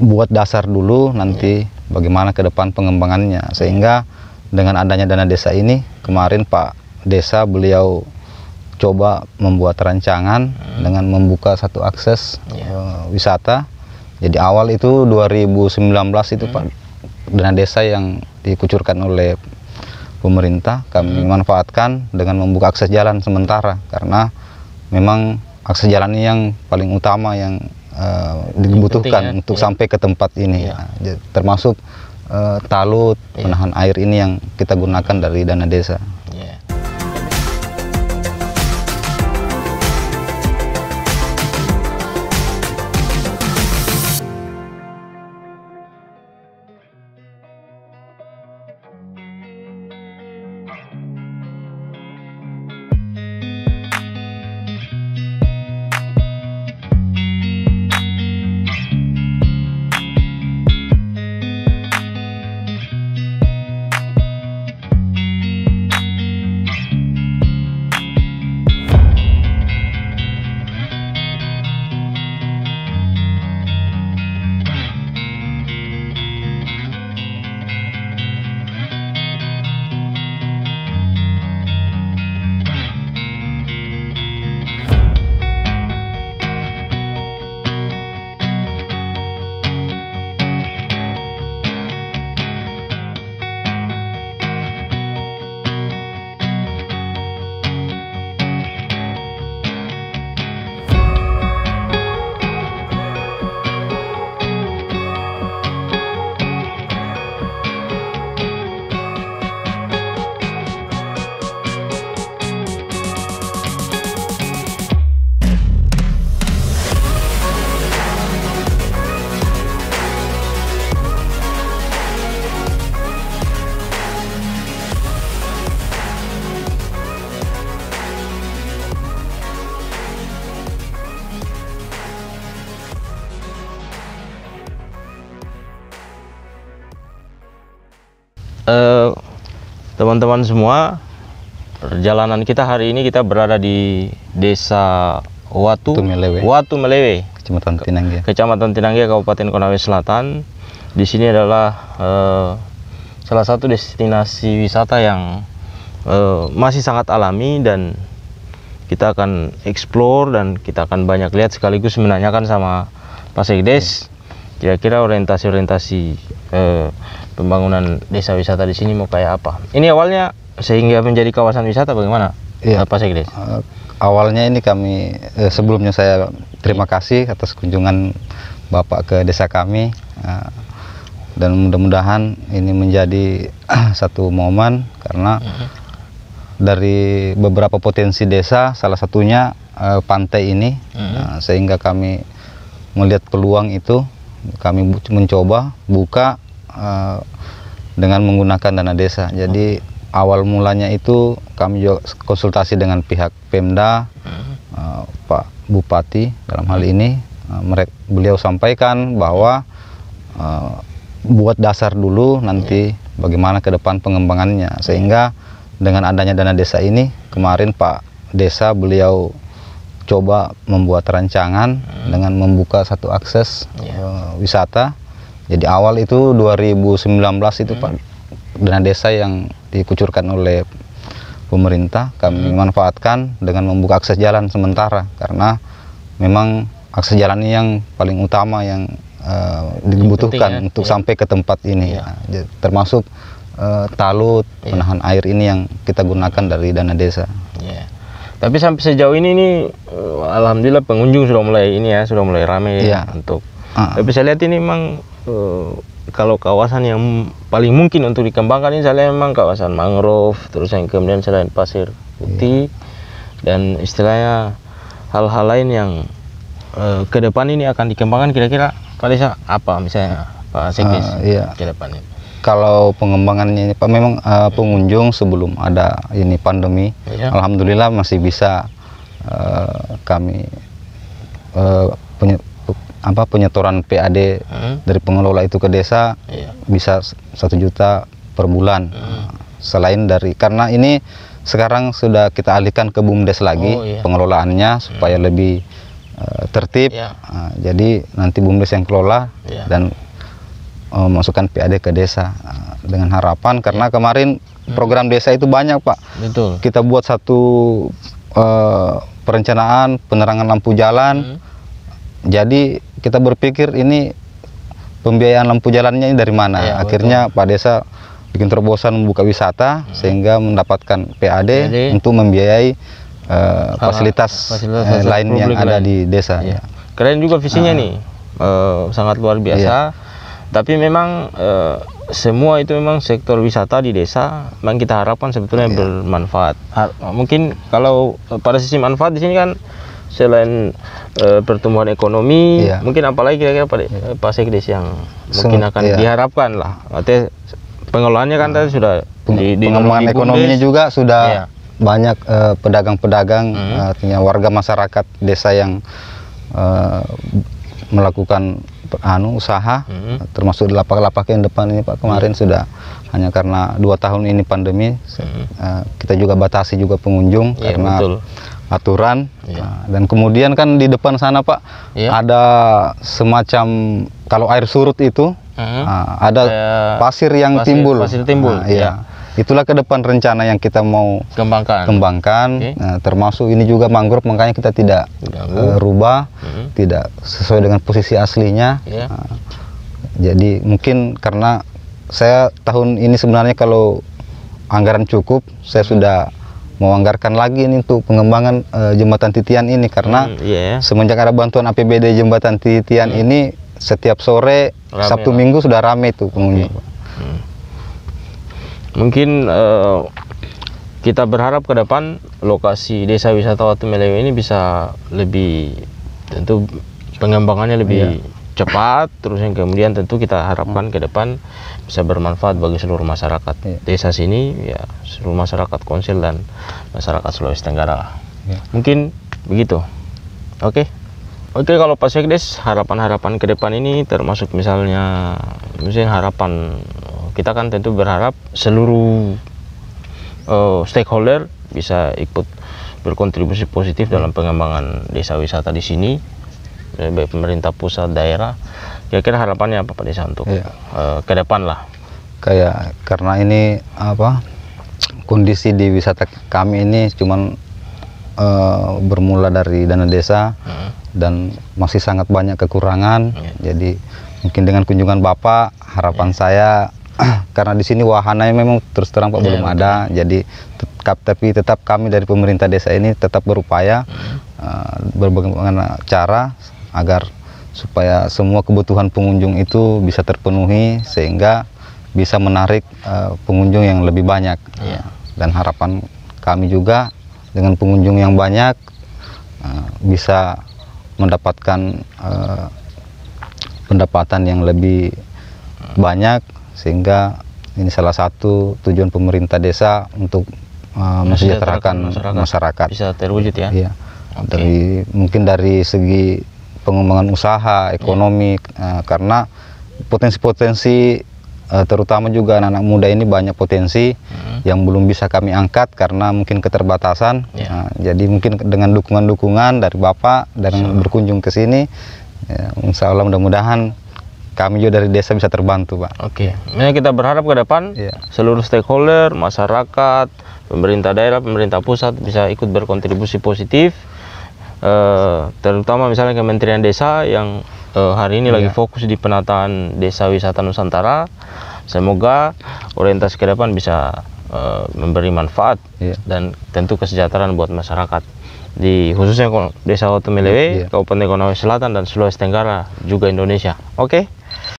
buat dasar dulu, nanti bagaimana ke depan pengembangannya. Sehingga dengan adanya dana desa ini, kemarin Pak Desa beliau coba membuat rancangan dengan membuka satu akses wisata. Jadi awal itu 2019 itu Pak, dana desa yang dikucurkan oleh pemerintah kami manfaatkan dengan membuka akses jalan sementara, karena memang akses jalan ini yang paling utama yang dibutuhkan untuk sampai ke tempat ini, termasuk talut penahan air ini yang kita gunakan dari dana desa. Teman-teman semua, perjalanan kita hari ini kita berada di Desa Watu Melewe, Kecamatan Tinanggia, Kabupaten Konawe Selatan. Di sini adalah salah satu destinasi wisata yang masih sangat alami, dan kita akan explore dan kita akan banyak lihat, sekaligus menanyakan sama Pak Sekdes kira-kira orientasi pembangunan desa wisata di sini mau kayak apa. Ini awalnya sehingga menjadi kawasan wisata bagaimana, Pak Sekdes? Awalnya ini kami, sebelumnya saya terima kasih atas kunjungan Bapak ke desa kami, dan mudah-mudahan ini menjadi satu momen, karena dari beberapa potensi desa, salah satunya pantai ini, sehingga kami melihat peluang itu, kami mencoba buka dengan menggunakan dana desa. Jadi awal mulanya itu kami juga konsultasi dengan pihak Pemda, Pak Bupati dalam hal ini. Beliau sampaikan bahwa buat dasar dulu, nanti bagaimana ke depan pengembangannya. Sehingga dengan adanya dana desa ini, kemarin Pak Desa beliau coba membuat rancangan dengan membuka satu akses wisata. Jadi awal itu 2019 itu Pak, dana desa yang dikucurkan oleh pemerintah kami manfaatkan dengan membuka akses jalan sementara, karena memang akses jalan ini yang paling utama yang dibutuhkan untuk sampai ke tempat ini, termasuk talut penahan air ini yang kita gunakan dari dana desa. Tapi sampai sejauh ini nih, alhamdulillah pengunjung sudah mulai sudah mulai ramai untuk. Tapi saya lihat ini memang kalau kawasan yang paling mungkin untuk dikembangkan ini, saya lihat memang kawasan mangrove, terus yang kemudian selain pasir putih, dan istilahnya hal-hal lain yang ke depan ini akan dikembangkan. Kira-kira Pak Desa apa misalnya Pak Sekdes ke depan ini? Kalau pengembangannya ini Pak, memang pengunjung sebelum ada ini pandemi, alhamdulillah masih bisa kami penyetoran PAD dari pengelola itu ke desa bisa 1 juta per bulan. Selain dari, karena ini sekarang sudah kita alihkan ke BUMDes lagi pengelolaannya, supaya lebih tertib. Jadi nanti BUMDes yang kelola dan masukkan PAD ke desa dengan harapan karena kemarin program desa itu banyak, Pak. Betul. Kita buat satu perencanaan penerangan lampu jalan. Jadi kita berpikir ini pembiayaan lampu jalannya ini dari mana? Akhirnya Pak Desa bikin terobosan membuka wisata sehingga mendapatkan PAD untuk membiayai fasilitas lain yang ada di desa. Keren juga visinya nih, sangat luar biasa. Tapi memang semua itu memang sektor wisata di desa memang kita harapkan sebetulnya bermanfaat. Mungkin kalau pada sisi manfaat di sini kan selain pertumbuhan ekonomi, mungkin apalagi kira-kira Pak Sekdes yang mungkin akan diharapkan lah. Artinya pengelolaannya kan tadi sudah pengembangan ekonominya juga sudah banyak pedagang-pedagang, artinya warga masyarakat desa yang melakukan usaha, termasuk di lapak-lapak yang depan ini, Pak. Kemarin sudah hanya karena 2 tahun ini pandemi, kita juga batasi juga pengunjung karena aturan. Dan kemudian kan di depan sana, Pak, ada semacam kalau air surut itu ada pasir yang timbul. Itulah ke depan rencana yang kita mau kembangkan. Termasuk ini juga mangrove, makanya kita tidak rubah, tidak sesuai dengan posisi aslinya. Jadi mungkin karena saya tahun ini sebenarnya kalau anggaran cukup, saya sudah mau anggarkan lagi ini untuk pengembangan jembatan titian ini karena semenjak ada bantuan APBD jembatan titian ini setiap sore Sabtu Minggu sudah ramai tuh pengunjung. Mungkin kita berharap ke depan lokasi desa wisata Watu Melewe ini bisa lebih, tentu pengembangannya lebih cepat, terus yang kemudian tentu kita harapkan ke depan bisa bermanfaat bagi seluruh masyarakat desa sini, seluruh masyarakat Konsil dan masyarakat Sulawesi Tenggara. Mungkin begitu. Oke, kalau Pak Sekdes, harapan-harapan ke depan ini termasuk misalnya harapan kita kan tentu berharap seluruh stakeholder bisa ikut berkontribusi positif dalam pengembangan desa wisata di sini, baik pemerintah pusat, daerah. Kira-kira harapannya apa Pak Desa untuk ke depan lah? Kayak karena ini kondisi di wisata kami ini cuman bermula dari dana desa dan masih sangat banyak kekurangan. Jadi mungkin dengan kunjungan Bapak, harapan saya karena di sini wahananya memang terus terang Pak belum ada. Jadi tapi tetap kami dari pemerintah desa ini tetap berupaya berbagai cara agar supaya semua kebutuhan pengunjung itu bisa terpenuhi sehingga bisa menarik pengunjung yang lebih banyak. Dan harapan kami juga dengan pengunjung yang banyak bisa mendapatkan pendapatan yang lebih banyak, sehingga ini salah satu tujuan pemerintah desa untuk mensejahterakan masyarakat bisa terwujud ya. Mungkin dari segi pengembangan usaha ekonomi, karena potensi-potensi terutama juga anak-anak muda ini banyak potensi yang belum bisa kami angkat karena mungkin keterbatasan. Jadi mungkin dengan dukungan-dukungan dari Bapak dan berkunjung ke sini, insya Allah mudah-mudahan kami juga dari desa bisa terbantu, Pak. Nah, kita berharap ke depan seluruh stakeholder, masyarakat, pemerintah daerah, pemerintah pusat bisa ikut berkontribusi positif, terutama misalnya Kementerian Desa yang hari ini lagi fokus di penataan desa wisata Nusantara. Semoga orientasi ke depan bisa memberi manfaat dan tentu kesejahteraan buat masyarakat di khususnya Desa Watu Melewe, Kabupaten Konawe Selatan dan Sulawesi Tenggara juga Indonesia.